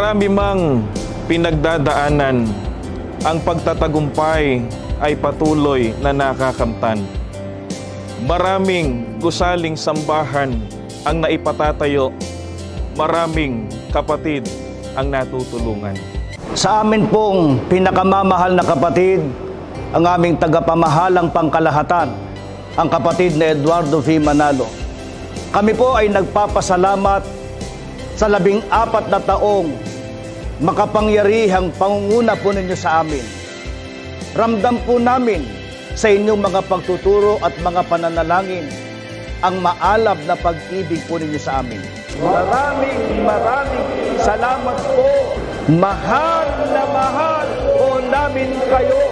Marami mang pinagdadaanan, ang pagtatagumpay ay patuloy na nakakamtan. Maraming gusaling sambahan ang naipatatayo, maraming kapatid ang natutulungan. Sa amin pong pinakamamahal na kapatid, ang aming tagapamahalang pangkalahatan, ang kapatid na Eduardo V. Manalo. Kami po ay nagpapasalamat sa 14 na taong makapangyarihang pangunguna po ninyo sa amin. Ramdam po namin sa inyong mga pagtuturo at mga pananalangin ang maalab na pag-ibig po ninyo sa amin. Maraming salamat po. Mahal na mahal po namin kayo.